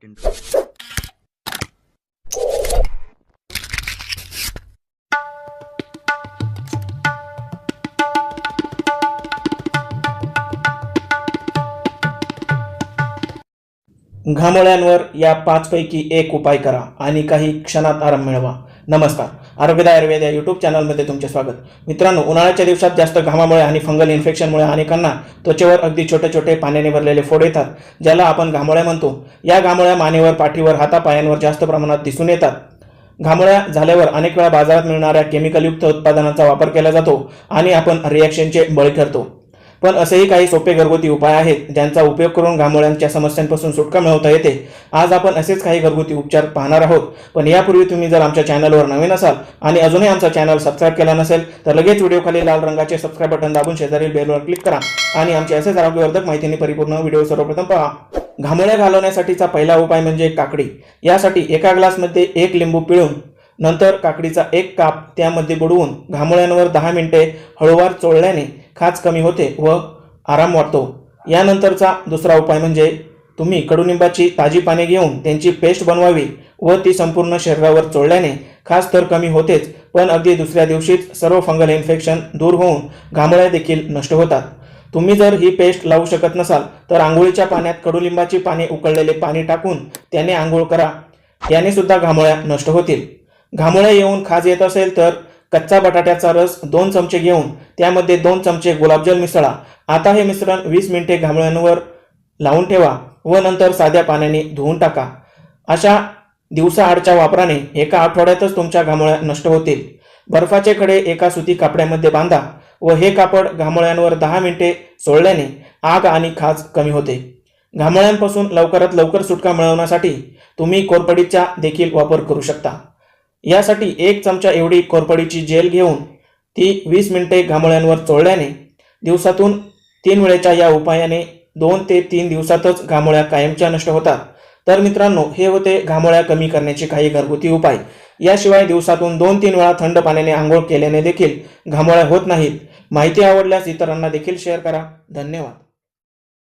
get into it. घामोळ्यांवर या 5 पैकी एक उपाय करा आणि काही क्षणात आराम मिळवा। नमस्कार, आरोग्यदायी आयुर्वेद या यूट्यूब चॅनलमध्ये तुमचे स्वागत। मित्रांनो, उन्हाळ्याच्या दिवसात जास्त घामामुळे आणि फंगल इन्फेक्शनमुळे अनेकांना त्वचेवर अगदी छोटे छोटे पाण्याने भरलेले फोड येतात, ज्याला आपण घामोळ्या म्हणतो। या घामोळ्या मानेवर, पाठीवर, हातापायांवर जास्त प्रमाणात दिसून येतात। घामोळ्या झाल्यावर अनेक वेळा बाजारात मिळणाऱ्या केमिकलयुक्त उत्पादनांचा वापर केला जातो आणि आपण रिॲक्शनचे बळी ठरतो। पण असेही काही सोपे घरगुती उपाय आहेत ज्यांचा उपयोग करून घामोळ्यांच्या समस्यांपासून सुटका मिळवता येते। आज आपण असेच काही घरगुती उपचार पाहणार आहोत। पण यापूर्वी तुम्ही जर आमच्या चॅनलवर नवीन असाल आणि अजूनही आमचा चॅनल सबस्क्राइब केला नसेल तर लगेच व्हिडिओ खाली लाल रंगाचे सबस्क्राइब बटन दाबून शेजारील बेलवर क्लिक करा आणि आमचे असेच आरोग्यवर्धक माहितीने परिपूर्ण व्हिडिओ सर्वप्रथम पहा। घामोळ्या घालवण्यासाठीचा पहिला उपाय म्हणजे काकडी। यासाठी एका ग्लासमध्ये 1 लिंबू पिळून नंतर काकडीचा 1 काप त्यामध्ये बुडवून घामोळ्यांवर 10 मिनिटे हळूवार चोळल्याने खाज कमी होते व आराम वाटतो। यानंतरचा दुसरा उपाय म्हणजे तुम्ही कडुनिंबाची ताजी पाने घेऊन त्यांची पेस्ट बनवावी व ती संपूर्ण शरीरावर चोळल्याने खाज तर कमी होतेच, पण अगदी दुसऱ्या दिवशीच सर्व फंगल इन्फेक्शन दूर होऊन घामोळ्या देखील नष्ट होतात। तुम्ही जर ही पेस्ट लावू शकत नसाल तर आंघोळीच्या पाण्यात कडुलिंबाची पाने उकळलेले पाणी टाकून त्याने आंघोळ करा, याने सुद्धा घामोळ्या नष्ट होतील। घामोळ्या येऊन खाज येत असेल तर कच्चा बटाट्याचा रस 2 चमचे घेऊन त्यामध्ये 2 चमचे गुलाबजल मिसळा। आता हे मिश्रण 20 मिनिटे घामोळ्यांवर लावून ठेवा व नंतर साध्या पाण्याने धुवून टाका। अशा दिवसाआडच्या वापराने एका आठवड्यातच तुमच्या घामोळ्या नष्ट होतील। बर्फाचे खडे एका सुती कापड्यामध्ये बांधा व हे कापड घामोळ्यांवर 10 मिनिटे चोळल्याने आग आणि खाज कमी होते। घामोळ्यांपासून लवकरात लवकर सुटका मिळवण्यासाठी तुम्ही कोरपडीचा देखील वापर करू शकता। यासाठी 1 चमचा एवढी कोरपडीची जेल घेऊन ती 20 मिनिटे घामोळ्यांवर चोळल्याने दिवसातून 3 वेळेच्या या उपायाने 2 ते 3 दिवसातच घामोळ्या कायमच्या नष्ट होतात। तर मित्रांनो, हे होते घामोळ्या कमी करण्याचे काही घरगुती उपाय। याशिवाय दिवसातून 2-3 वेळा थंड पाण्याने आंघोळ केल्याने देखील घामोळ्या होत नाहीत। माहिती आवडल्यास इतरांना देखील शेअर करा। धन्यवाद।